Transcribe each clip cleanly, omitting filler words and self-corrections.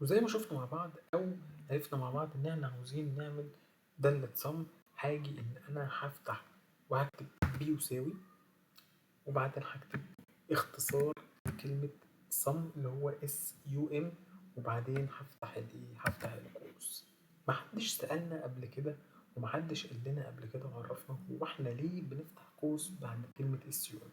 وزي ما شفنا مع بعض او عرفنا مع بعض ان احنا عاوزين نعمل دالة صم، هاجي ان انا هفتح وهكتب بيساوي، وبعدين هكتب اختصار كلمة صم اللي هو SUM، وبعدين هفتح القوس. محدش سألنا قبل كده ومحدش قال لنا قبل كده وعرفنا هو احنا ليه بنفتح قوس بعد كلمة SUM.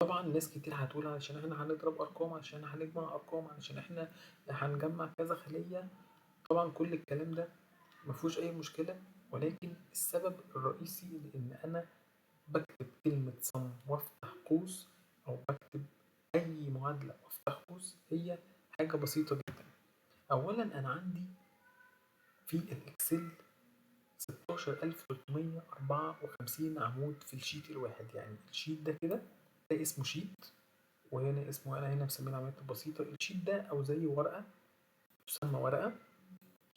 طبعا ناس كتير هتقول علشان احنا هنضرب ارقام، علشان هنجمع ارقام، علشان احنا هنجمع كذا خلية. طبعا كل الكلام ده مفيهوش اي مشكلة، ولكن السبب الرئيسي لان انا بكتب كلمة صم وافتح قوس، او بكتب اي معادلة وافتح قوس، هي حاجة بسيطة جدا. اولا انا عندي في الاكسل 16354 عمود في الشيت الواحد. يعني الشيت ده كده ده اسمه شيت، وهنا اسمه انا هنا مسميه العمليات البسيطة. الشيت ده او زي ورقة تسمى ورقة.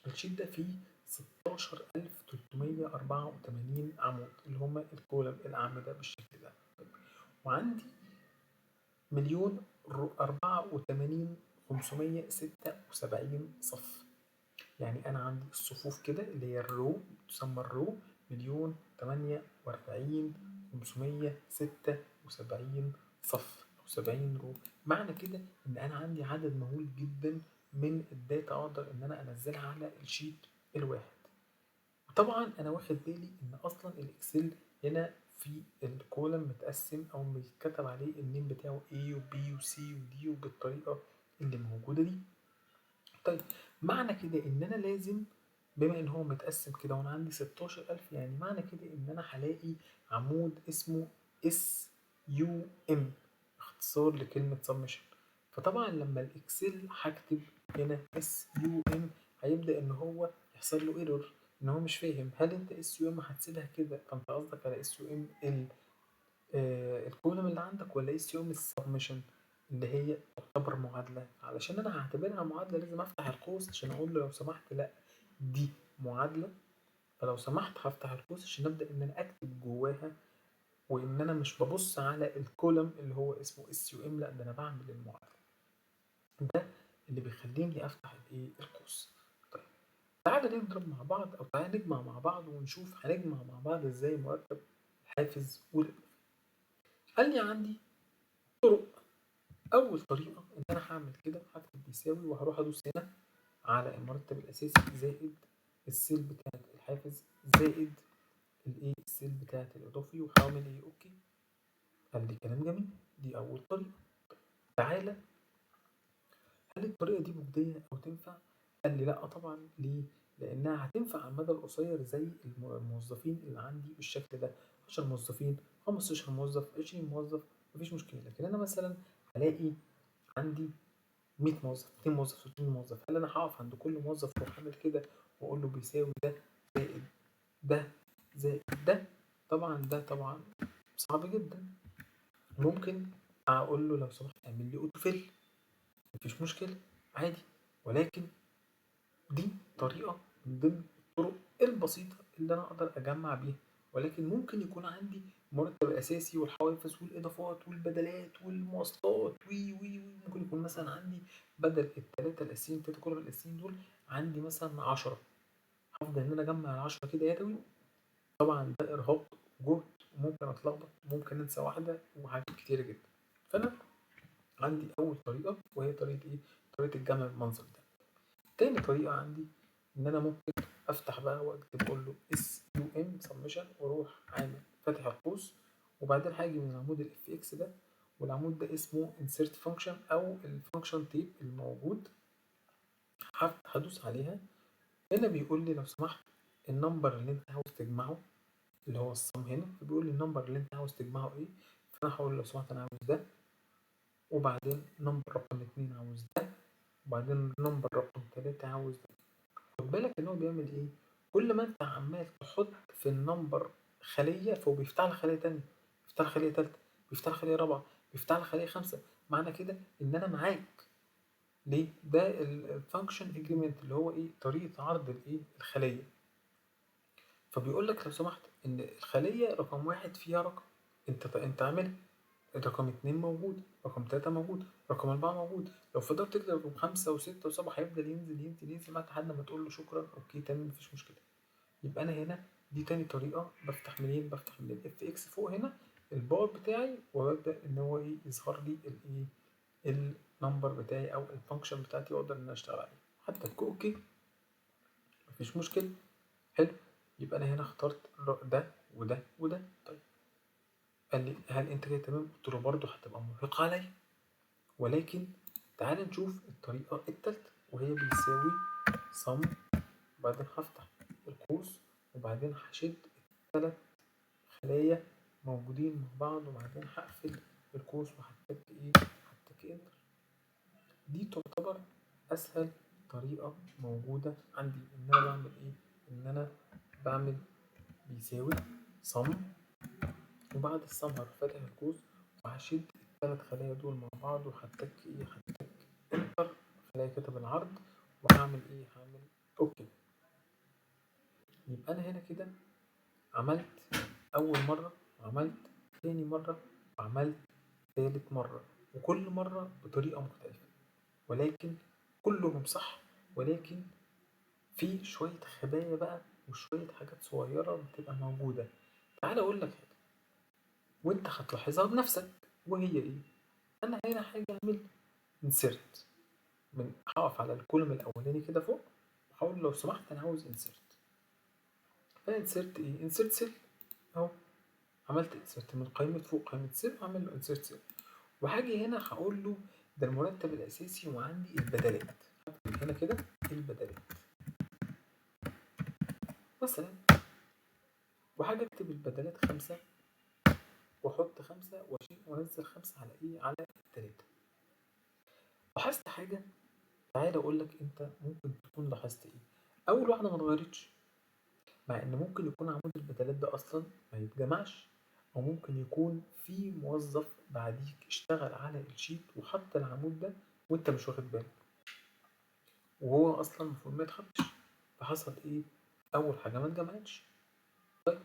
الشيت ده فيه 16384 عمود اللي هما الكولم الأعمدة بالشكل ده. وعندي 1,084,576 صف. يعني أنا عندي الصفوف كده اللي هي الرو تسمى الرو 1,048,576 صف أو 70 رو. معنى كده إن أنا عندي عدد مهول جدا من الداتا أقدر إن أنا أنزلها على الشيت الواحد. وطبعا أنا واخد بالي إن أصلا الإكسل هنا في الكولم متقسم أو بيتكتب عليه النيم بتاعه A و B و C و D وبالطريقة اللي موجودة دي. طيب معنى كده إن أنا لازم، بما إن هو متقسم كده وأنا عندي 16,000، يعني معنى كده إن أنا هلاقي عمود اسمه SUM، اختصار لكلمة سبمشن. فطبعا لما الإكسل هكتب هنا SUM هيبدأ إن هو يحصل له ايرور، إن هو مش فاهم هل أنت SUM هتسيبها كده فأنت قصدك على SUM الكولوم اللي عندك، ولا SUM السبمشن اللي هي تعتبر معادلة. علشان أنا هعتبرها معادلة لازم أفتح القوس عشان أقول له لو سمحت لأ دي معادلة، فلو سمحت هفتح القوس عشان أبدأ إن أنا أكتب جواها، وإن أنا مش ببص على الكولوم اللي هو اسمه SUM، لأ ده أنا بعمل المعادلة. ده اللي بيخليني أفتح القوس. طيب تعالى نضرب مع بعض أو تعالى نجمع مع بعض ونشوف هنجمع مع بعض إزاي مرتب الحافز والإضافة. قال لي عندي طرق. أول طريقة إن أنا هعمل كده هكتب بيساوي وهروح أدوس هنا على المرتب الأساسي زائد السيل بتاعت الحافز زائد السيل بتاعت الإضافي، وهعمل أوكي. قال لي كلام جميل، دي أول طريقة. تعالى هل الطريقة دي مجدية أو تنفع؟ قال لي لأ طبعا. ليه؟ لأنها هتنفع على المدى القصير زي الموظفين اللي عندي بالشكل ده، 10 موظفين، 15 موظف، 20 موظف، مفيش مشكلة. لكن أنا مثلا هلاقي عندي 100 موظف، 200 موظف، 300 موظف، هل انا هقف عند كل موظف واروح اعمل كده واقول له بيساوي ده زائد ده زائد ده؟ طبعا ده طبعا صعب جدا. ممكن اقول له لو سمحت اعمل لي اوتوفيل، مفيش مشكله عادي، ولكن دي طريقه من ضمن الطرق البسيطه اللي انا اقدر اجمع بيها. ولكن ممكن يكون عندي مرتب الاساسي والحوافز والاضافات والبدلات والمواصلات وي وي وي. ممكن يكون مثلا عندي بدل الثلاثه الاساسيين، الثلاثه كل الاساسيين دول عندي مثلا 10، هفضل ان انا اجمع ال10 كده يدوي. طبعا ده ارهاق وجهد وممكن اتلخبط وممكن انسى واحده وحاجات كتيره جدا. فانا عندي اول طريقه وهي طريقه طريقه الجمع بالمنظر ده. تاني طريقه عندي ان انا ممكن افتح بقى واكتب اقول له SUM سمشن واروح عامل فاتح القوس، وبعدين هاجي من العمود الاف اكس ده، والعمود ده اسمه insert function او الفانكشن تيب الموجود، هدوس عليها. هنا بيقول لي لو سمحت النمبر اللي انت عاوز تجمعه اللي هو الصم هنا، فبيقول لي النمبر اللي انت عاوز تجمعه ايه، فانا هقول له لو سمحت انا عاوز ده، وبعدين نمبر رقم 2 عاوز ده، وبعدين نمبر رقم 3 عاوز ده. خد بالك ان هو بيعمل ايه، كل ما انت عمال تحط في النمبر خليه فهو بيفتح لك خليه تانية، بيفتح لك خليه تالتة، بيفتح لك خليه رابعه، بيفتح لك خليه خمسه. معنى كده ان انا معاك. ليه؟ ده الفانكشن اجريمنت اللي هو طريقه عرض الخليه. فبيقول لك لو سمحت ان الخليه رقم 1 فيها رقم، انت عاملها، رقم 2 موجود، رقم 3 موجود، رقم 4 موجود. لو فضلت تكتب رقم 5 و6 و7 هيفضل ينزل معاك لحد ما تقول له شكرا، اوكي تمام مفيش مشكله. يبقى انا هنا دي تاني طريقه، بفتح منين؟ بفتح من الاف اكس فوق هنا البار بتاعي، وببدا ان هو ايه يظهر لي الايه النمبر بتاعي او الفانكشن بتاعتي، واقدر ان انا اشتغل عليه. حتى اوكي مفيش مشكله. حلو. يبقى انا هنا اخترت ده وده وده. طيب قال لي هل انت كده تمام؟ قلت له برضه هتبقى مرهقه عليا، ولكن تعال نشوف الطريقه الثالثه، وهي بيساوي صم، وبعدين هفتح القوس، وبعدين هشد الثلاث خلايا موجودين مع بعض، وبعدين هقفل القوس وهتك ايه؟ هتك انتر. دي تعتبر اسهل طريقه موجوده عندي، ان انا بعمل ايه؟ ان انا بعمل بيساوي صم، وبعد الصم هروح فاتح القوس وهشد الثلاث خلايا دول مع بعض، وهتك ايه؟ هتك انتر، خلايا كده العرض، وهعمل ايه؟ هعمل اوكي. يبقى انا هنا كده عملت اول مره، وعملت تاني مره، وعملت تالت مره، وكل مره بطريقه مختلفه، ولكن كلهم صح. ولكن في شويه خبايا بقى وشويه حاجات صغيره بتبقى موجوده. تعال اقول لك حاجه وانت هتلاحظها بنفسك، وهي ايه؟ انا هنا هاجي اعمل انسيرت، من هقف على الكولوم الاولاني كده فوق، وهقول لو سمحت انا عاوز انسيرت. فانسيرت ايه؟ انسيرت سيل اهو. عملت انسيرت من قائمه فوق، قائمه سيل، اعمل له انسيرت سيل. وهاجي هنا هقول له ده المرتب الاساسي وعندي البدلات، هكتب هنا كده البدلات مثلا، وهاجي اكتب البدلات 5، واحط 5 واشيل وانزل 5 على ايه؟ على التلاته. لاحظت حاجه؟ تعالى اقول لك انت ممكن تكون لاحظت ايه. اول واحده ما اتغيرتش، مع ان ممكن يكون عمود البدلات ده اصلا ما يتجمعش، او ممكن يكون في موظف بعديك اشتغل على الشيت وحط العمود ده وانت مش واخد بالك، وهو اصلا المفروض ما يتحطش. فحصل ايه؟ اول حاجه ما اتجمعتش. طيب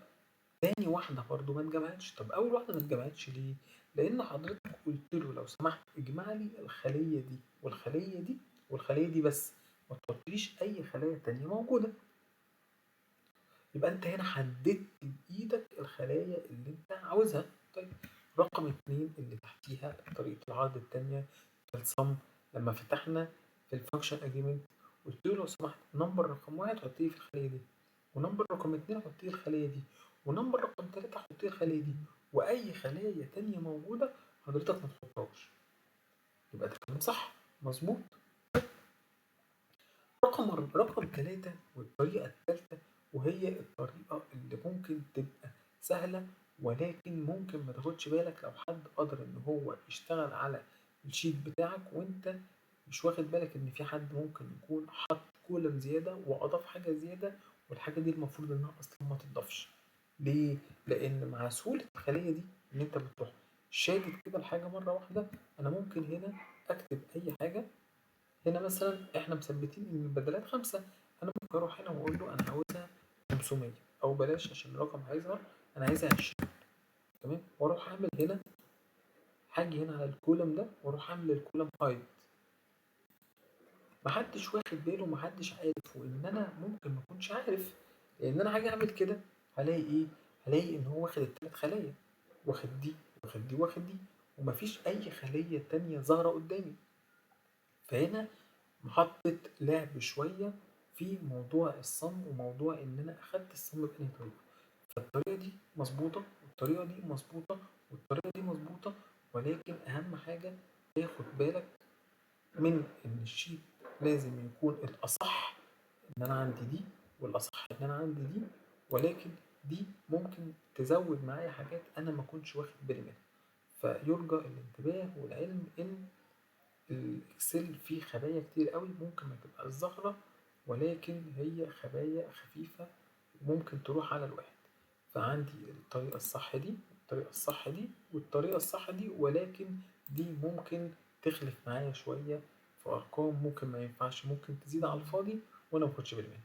تاني واحده برضو ما اتجمعتش. طب اول واحده ما اتجمعتش ليه؟ لان حضرتك قلت له لو سمحت اجمع لي الخليه دي والخليه دي والخليه دي بس، ما تحطليش اي خلايا تانية موجوده. يبقى انت هنا حددت بايدك الخلايا اللي انت عاوزها. طيب رقم 2 اللي تحتيها طريقه العرض التانية الصم، لما فتحنا في الفانكشن اجريمنت قلت له لو سمحت نمبر رقم 1 حط لي في الخليه دي، ونمبر رقم 2 حط لي الخليه دي، ونمبر رقم 3 حط لي الخليه دي، واي خلايا تانية موجوده حضرتك ما تحطهاش. يبقى ده كلام صح مظبوط. رقم 3 والطريقة الثالثة، وهي الطريقة اللي ممكن تبقى سهلة، ولكن ممكن ما تاخدش بالك لو حد قدر ان هو يشتغل على الشيت بتاعك وانت مش واخد بالك ان في حد ممكن يكون حط كولم زيادة واضاف حاجة زيادة، والحاجة دي المفروض انها اصلا ما تضافش. ليه؟ لان مع سهولة الخلية دي ان انت بتروح شادد كده الحاجة مرة واحدة. انا ممكن هنا اكتب اي حاجة. هنا مثلا احنا مثبتين ان البدلات 5، انا ممكن اروح هنا واقول له انا عاوزها 500، او بلاش عشان الرقم هيظهر انا عايزها 20. تمام. واروح اعمل هنا، هاجي هنا على الكولم ده واروح اعمل الكولم هايد. محدش واخد باله ومحدش عارف، وان انا ممكن ما اكونش عارف، لان انا هاجي اعمل كده هلاقي ايه؟ هلاقي ان هو واخد الثلاث خلايا، واخد دي واخد دي واخد دي، ومفيش اي خليه تانية ظاهره قدامي. فهنا محطة لعب شوية في موضوع الصم، وموضوع ان انا اخدت الصم بأنهي طريقة. فالطريقة دي مظبوطة، والطريقة دي مظبوطة، والطريقة دي مظبوطة، ولكن اهم حاجة تاخد بالك من ان الشيت لازم يكون الاصح ان انا عندي دي، والاصح ان انا عندي دي، ولكن دي ممكن تزود معايا حاجات انا ما كنتش واخد بالي منها. فيرجى الانتباه والعلم ان الاكسل فيه خبايا كتير قوي ممكن ما تبقى ظاهرة، ولكن هي خبايا خفيفة وممكن تروح على الواحد. فعندي الطريقة الصح دي والطريقة الصح دي والطريقة الصح دي، ولكن دي ممكن تخلف معايا شوية في أرقام، ممكن ما ينفعش، ممكن تزيد على الفاضي وأنا ماخدش بالي منها.